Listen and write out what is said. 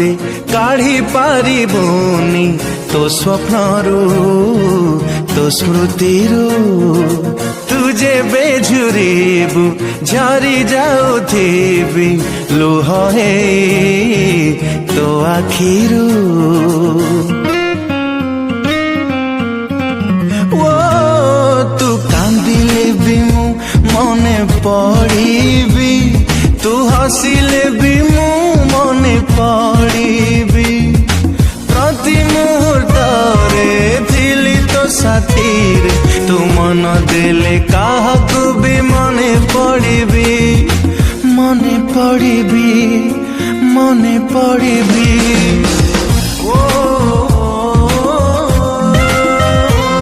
मते काढ़ी पारिबुनी तो स्वप्नरू तो स्मृतिरू तुझे बेझुरीबु झरी जाउथिबी लुह हे तो आखिरू तू कांदिले भी मु मने पड़ीबी तू हसिले भी मु मने पड़ीबी प्रति मुहूर्त रे थिली तो साथी रे तू मन देले काहाकू भी मने पड़ीबी मने पड़ीबी मने पड़ीबी।